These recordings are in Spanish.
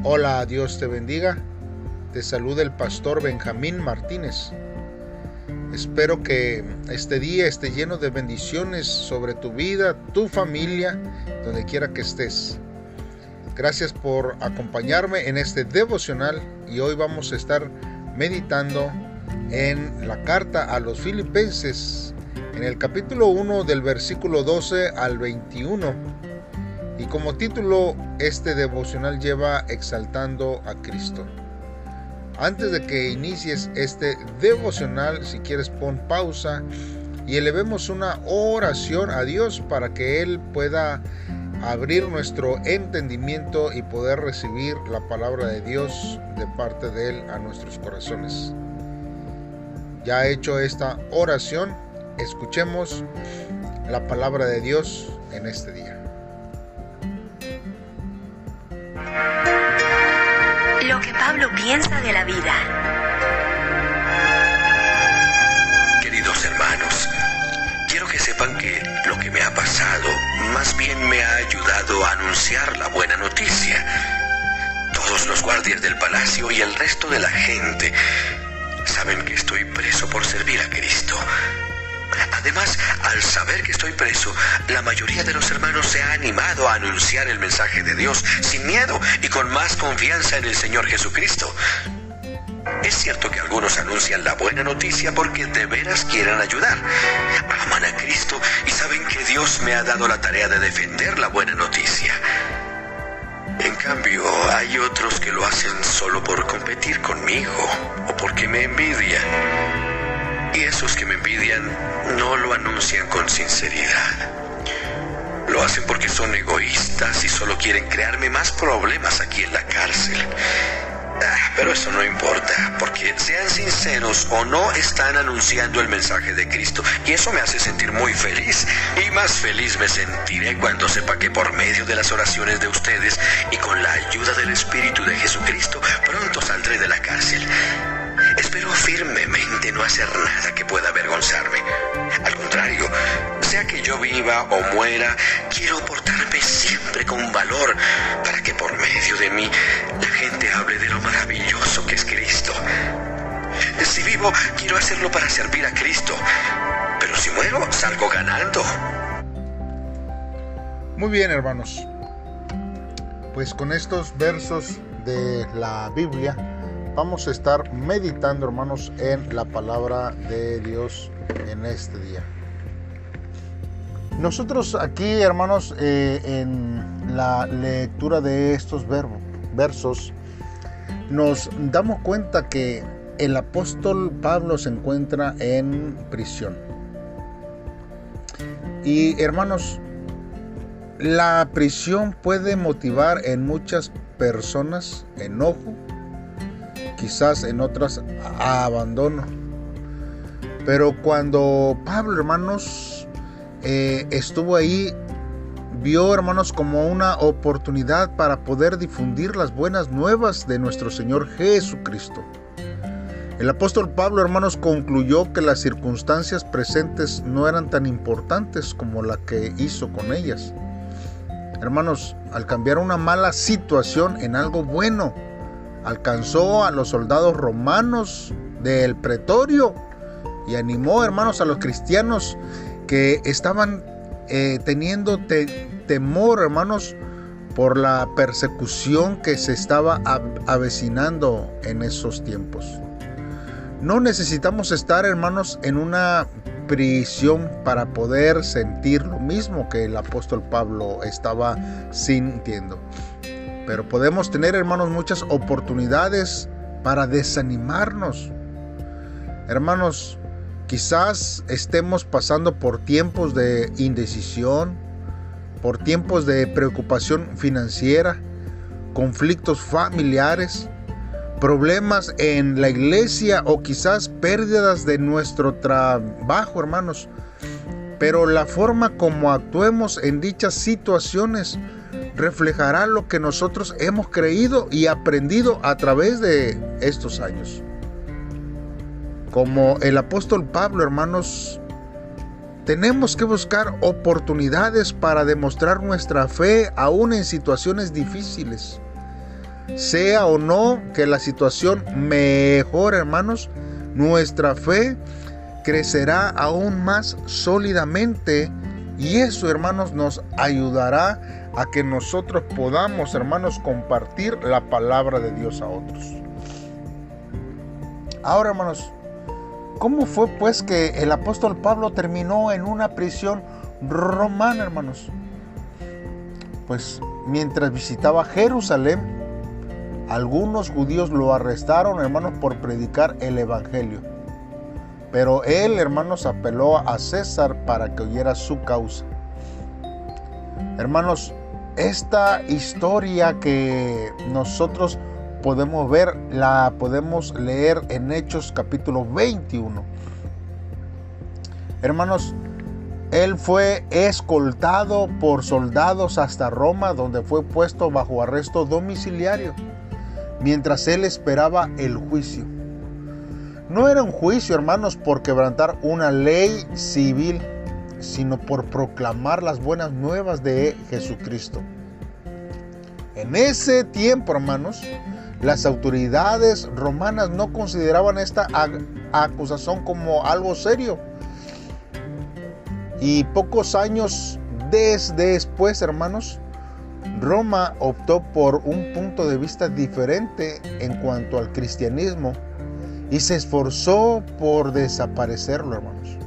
Hola, Dios te bendiga. Te saluda el pastor Benjamín Martínez. Espero que este día esté lleno de bendiciones sobre tu vida, tu familia, donde quiera que estés. Gracias por acompañarme en este devocional y hoy vamos a estar meditando en la carta a los Filipenses, en el capítulo 1 del versículo 12 al 21. Y como título, este devocional lleva Exaltando a Cristo. Antes de que inicies este devocional, si quieres pon pausa y elevemos una oración a Dios para que Él pueda abrir nuestro entendimiento y poder recibir la palabra de Dios de parte de Él a nuestros corazones. Ya hecho esta oración, escuchemos la palabra de Dios en este día. Lo que Pablo piensa de la vida. Queridos hermanos, quiero que sepan que lo que me ha pasado más bien me ha ayudado a anunciar la buena noticia. Todos los guardias del palacio y el resto de la gente saben que estoy preso por servir a Cristo. Además, al saber que estoy preso, la mayoría de los hermanos se ha animado a anunciar el mensaje de Dios sin miedo y con más confianza en el Señor Jesucristo. Es cierto que algunos anuncian la buena noticia porque de veras quieren ayudar. Aman a Cristo y saben que Dios me ha dado la tarea de defender la buena noticia. En cambio, hay otros que lo hacen solo por competir conmigo o porque me envidian. Y esos que me envidian no lo anuncian con sinceridad. Lo hacen porque son egoístas y solo quieren crearme más problemas aquí en la cárcel. Pero eso no importa, porque sean sinceros o no, están anunciando el mensaje de Cristo. Y eso me hace sentir muy feliz. Y más feliz me sentiré cuando sepa que por medio de las oraciones de ustedes y con la ayuda del Espíritu de Jesucristo, pronto saldré de la cárcel. Espero firmemente no hacer nada que pueda avergonzarme. Al contrario, sea que yo viva o muera, quiero portarme siempre con valor para que por medio de mí la gente hable de lo maravilloso que es Cristo. Si vivo, quiero hacerlo para servir a Cristo, pero si muero, salgo ganando. Muy bien, hermanos. Pues con estos versos de la Biblia vamos a estar meditando, hermanos, en la palabra de Dios en este día. Nosotros aquí, hermanos, en la lectura de estos versos, nos damos cuenta que el apóstol Pablo se encuentra en prisión. Y, hermanos, la prisión puede motivar en muchas personas enojo, quizás en otras abandono. Pero cuando Pablo, hermanos, estuvo ahí, vio, hermanos, como una oportunidad para poder difundir las buenas nuevas de nuestro Señor Jesucristo. El apóstol Pablo, hermanos, concluyó que las circunstancias presentes no eran tan importantes como la que hizo con ellas. Hermanos, al cambiar una mala situación en algo bueno, alcanzó a los soldados romanos del pretorio y animó, hermanos, a los cristianos que estaban teniendo temor, hermanos, por la persecución que se estaba avecinando en esos tiempos. No necesitamos estar, hermanos, en una prisión para poder sentir lo mismo que el apóstol Pablo estaba sintiendo. Pero podemos tener, hermanos, muchas oportunidades para desanimarnos. Hermanos, quizás estemos pasando por tiempos de indecisión, por tiempos de preocupación financiera, conflictos familiares, problemas en la iglesia o quizás pérdidas de nuestro trabajo, hermanos. Pero la forma como actuemos en dichas situaciones reflejará lo que nosotros hemos creído y aprendido a través de estos años. Como el apóstol Pablo, hermanos, tenemos que buscar oportunidades para demostrar nuestra fe aún en situaciones difíciles. sea o no que la situación mejore, hermanos, nuestra fe crecerá aún más sólidamente, y eso, hermanos, nos ayudará a que nosotros podamos, hermanos, compartir la palabra de Dios a otros. Ahora, hermanos, ¿cómo fue pues que el apóstol Pablo terminó en una prisión romana, hermanos? Pues mientras visitaba Jerusalén, algunos judíos lo arrestaron, hermanos, por predicar el evangelio. Pero él, hermanos, apeló a César para que oyera su causa. Hermanos, esta historia que nosotros podemos ver, la podemos leer en Hechos capítulo 21. Hermanos, él fue escoltado por soldados hasta Roma, donde fue puesto bajo arresto domiciliario, mientras él esperaba el juicio. No era un juicio, hermanos, por quebrantar una ley civil, sino por proclamar las buenas nuevas de Jesucristo. En ese tiempo, hermanos, las autoridades romanas no consideraban esta acusación como algo serio. Y pocos años después, hermanos, Roma optó por un punto de vista diferente en cuanto al cristianismo y se esforzó por desaparecerlo, hermanos.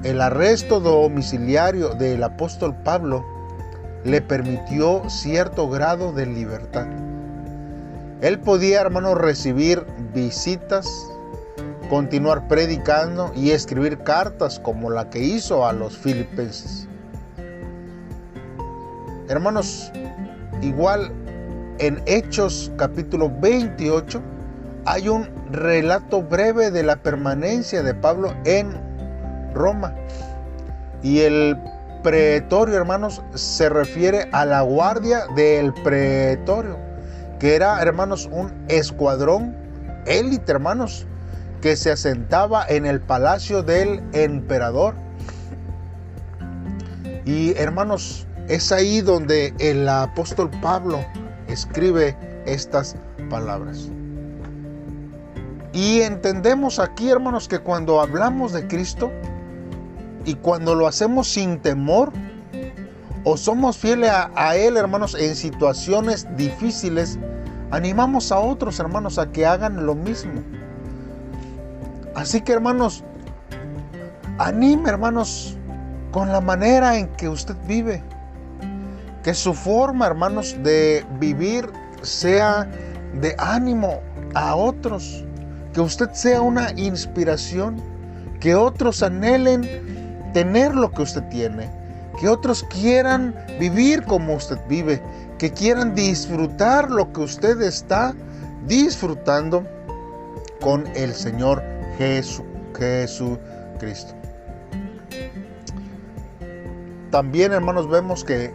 El arresto domiciliario del apóstol Pablo le permitió cierto grado de libertad. Él podía, hermanos, recibir visitas, continuar predicando y escribir cartas como la que hizo a los filipenses. Hermanos, igual en Hechos capítulo 28 hay un relato breve de la permanencia de Pablo en Roma. Y el pretorio, hermanos, se refiere a la guardia del pretorio, que era, hermanos, un escuadrón élite, hermanos, que se asentaba en el palacio del emperador. Y, hermanos, es ahí donde el apóstol Pablo escribe estas palabras. Y entendemos aquí, hermanos, que cuando hablamos de Cristo y cuando lo hacemos sin temor o somos fieles a Él, hermanos, en situaciones difíciles, animamos a otros, hermanos, a que hagan lo mismo. Así que, hermanos, anime, hermanos, con la manera en que usted vive. Que su forma, hermanos, de vivir sea de ánimo a otros. Que usted sea una inspiración. Que otros anhelen tener lo que usted tiene. Que otros quieran vivir como usted vive. Que quieran disfrutar lo que usted está disfrutando con el Señor Jesucristo. También, hermanos, vemos que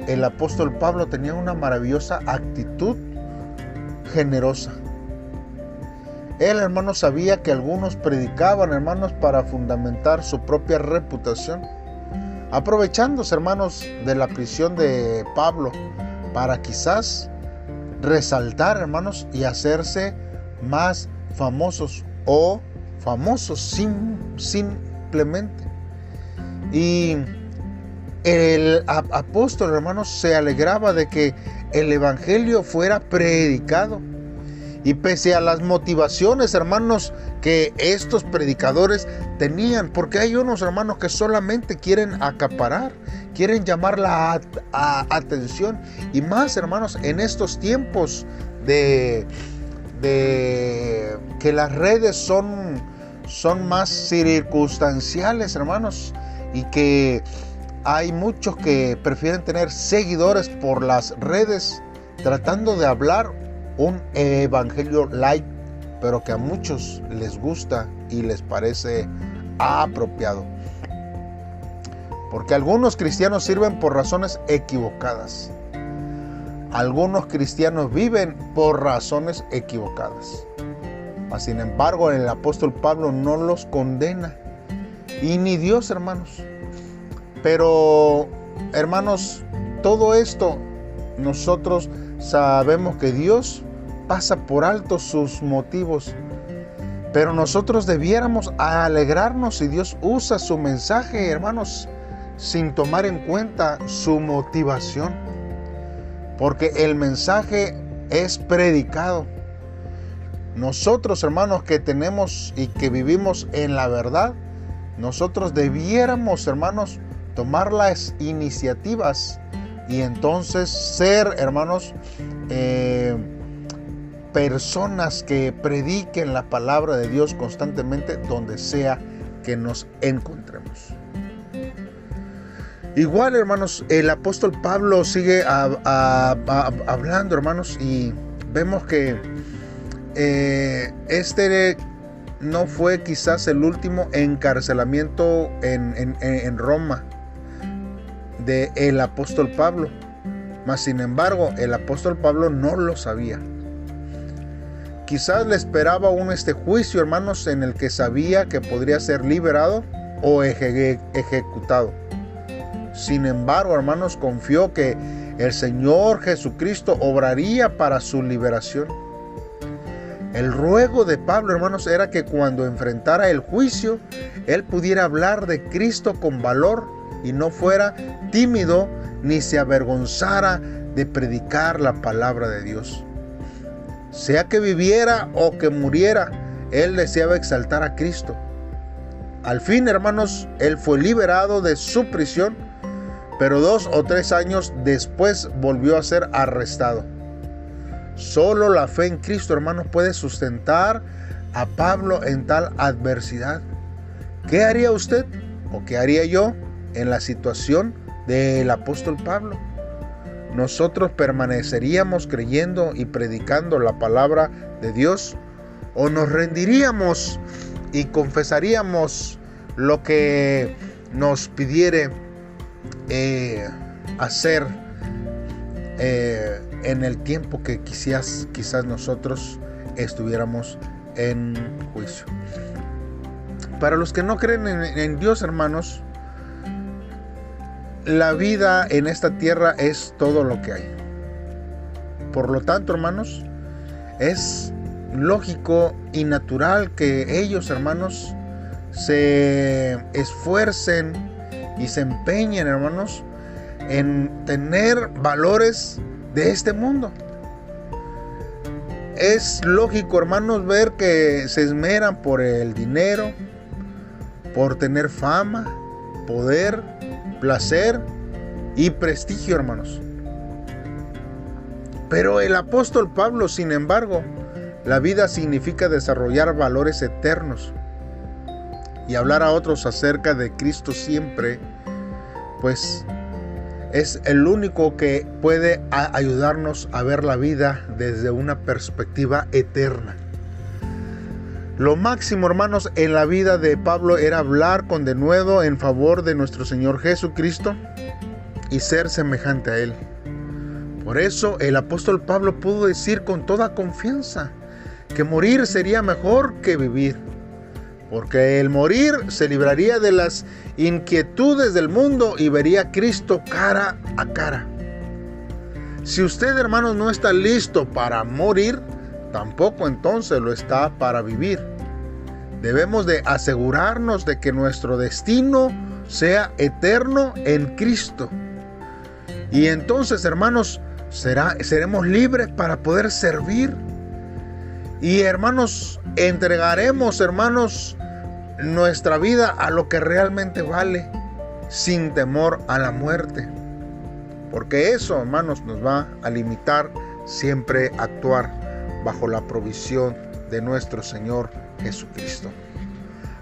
el apóstol Pablo tenía una maravillosa actitud generosa. Él, hermanos, sabía que algunos predicaban, hermanos, para fundamentar su propia reputación, aprovechándose, hermanos, de la prisión de Pablo para quizás resaltar, hermanos, y hacerse más famosos o famosos simplemente. Y el apóstol, hermanos, se alegraba de que el evangelio fuera predicado. Y pese a las motivaciones, hermanos, que estos predicadores tenían, porque hay unos, hermanos, que solamente quieren acaparar, quieren llamar la atención, y más, hermanos, en estos tiempos de que las redes son más circunstanciales, hermanos, y que hay muchos que prefieren tener seguidores por las redes, tratando de hablar un evangelio light, pero que a muchos les gusta y les parece apropiado. Porque algunos cristianos sirven por razones equivocadas. Algunos cristianos viven por razones equivocadas. Mas, sin embargo, el apóstol Pablo no los condena. Y ni Dios, hermanos. Pero, hermanos, todo esto nosotros sabemos que Dios pasa por alto sus motivos, pero nosotros debiéramos alegrarnos si Dios usa su mensaje, hermanos, sin tomar en cuenta su motivación, porque el mensaje es predicado. Nosotros, hermanos, que tenemos y que vivimos en la verdad, nosotros debiéramos, hermanos, tomar las iniciativas y entonces ser, hermanos, personas que prediquen la palabra de Dios constantemente donde sea que nos encontremos. Igual, hermanos, el apóstol Pablo sigue hablando, hermanos, y vemos que este no fue quizás el último encarcelamiento en Roma del apóstol Pablo, mas sin embargo el apóstol Pablo no lo sabía. Quizás le esperaba un juicio, hermanos, en el que sabía que podría ser liberado o ejecutado. Sin embargo, hermanos, confió que el Señor Jesucristo obraría para su liberación. El ruego de Pablo, hermanos, era que cuando enfrentara el juicio, él pudiera hablar de Cristo con valor y no fuera tímido ni se avergonzara de predicar la palabra de Dios. Sea que viviera o que muriera, él deseaba exaltar a Cristo. Al fin, hermanos, él fue liberado de su prisión, pero 2 o 3 años después volvió a ser arrestado. Solo la fe en Cristo, hermanos, puede sustentar a Pablo en tal adversidad. ¿Qué haría usted o qué haría yo en la situación del apóstol Pablo? ¿Nosotros permaneceríamos creyendo y predicando la palabra de Dios? ¿O nos rendiríamos y confesaríamos lo que nos pidiere hacer en el tiempo que quizás nosotros estuviéramos en juicio? Para los que no creen en Dios, hermanos, la vida en esta tierra es todo lo que hay. Por lo tanto, hermanos, es lógico y natural que ellos, hermanos, se esfuercen y se empeñen, hermanos, en tener valores de este mundo. Es lógico, hermanos, ver que se esmeran por el dinero, por tener fama, poder, placer y prestigio, hermanos. Pero el apóstol Pablo, sin embargo, la vida significa desarrollar valores eternos y hablar a otros acerca de Cristo siempre, pues es el único que puede ayudarnos a ver la vida desde una perspectiva eterna. Lo máximo, hermanos, en la vida de Pablo era hablar con denuedo en favor de nuestro Señor Jesucristo y ser semejante a Él. Por eso el apóstol Pablo pudo decir con toda confianza que morir sería mejor que vivir, porque el morir se libraría de las inquietudes del mundo y vería a Cristo cara a cara. Si usted, hermanos, no está listo para morir, tampoco entonces lo está para vivir. Debemos de asegurarnos de que nuestro destino sea eterno en Cristo. Y entonces, hermanos, seremos libres para poder servir. Y, hermanos, entregaremos, hermanos, nuestra vida a lo que realmente vale, sin temor a la muerte. Porque eso, hermanos, nos va a limitar siempre a actuar bajo la provisión de nuestro Señor Jesucristo.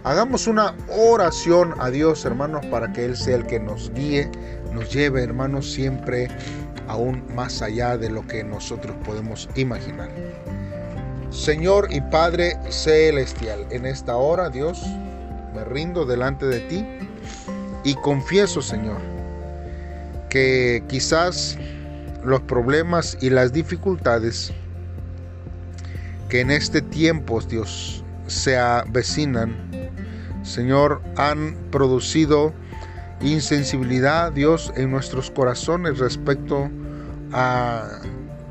Hagamos una oración a Dios, hermanos, para que Él sea el que nos guíe, nos lleve, hermanos, siempre aún más allá de lo que nosotros podemos imaginar. Señor y Padre celestial, en esta hora, Dios, me rindo delante de ti y confieso, Señor, que quizás los problemas y las dificultades que en este tiempo, Dios, se avecinan, Señor, han producido insensibilidad, Dios, en nuestros corazones respecto a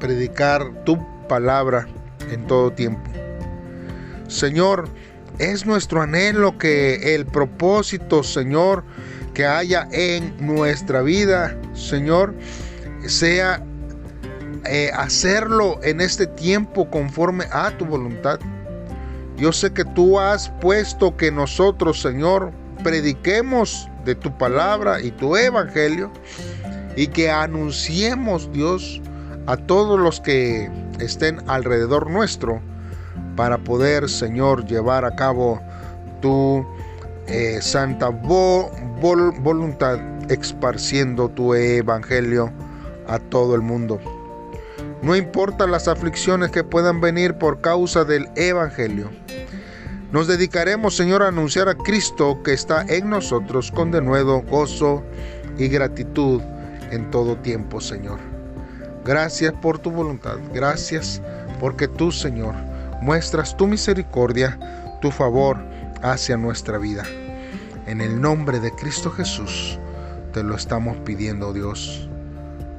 predicar tu palabra en todo tiempo. Señor, es nuestro anhelo que el propósito, Señor, que haya en nuestra vida, Señor, sea hacerlo en este tiempo conforme a tu voluntad. Yo sé que tú has puesto que nosotros, Señor, prediquemos de tu palabra y tu evangelio y que anunciemos, Dios, a todos los que estén alrededor nuestro para poder, Señor, llevar a cabo tu santa voluntad, esparciendo tu evangelio a todo el mundo. No importa las aflicciones que puedan venir por causa del evangelio. Nos dedicaremos, Señor, a anunciar a Cristo que está en nosotros con denuedo, gozo y gratitud en todo tiempo, Señor. Gracias por tu voluntad. Gracias porque tú, Señor, muestras tu misericordia, tu favor hacia nuestra vida. En el nombre de Cristo Jesús te lo estamos pidiendo, Dios.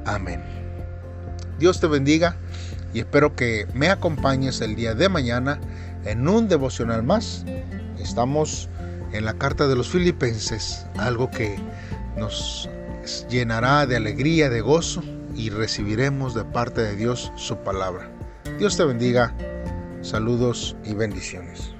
Amén. Dios te bendiga y espero que me acompañes el día de mañana en un devocional más. Estamos en la carta de los Filipenses, algo que nos llenará de alegría, de gozo, y recibiremos de parte de Dios su palabra. Dios te bendiga. Saludos y bendiciones.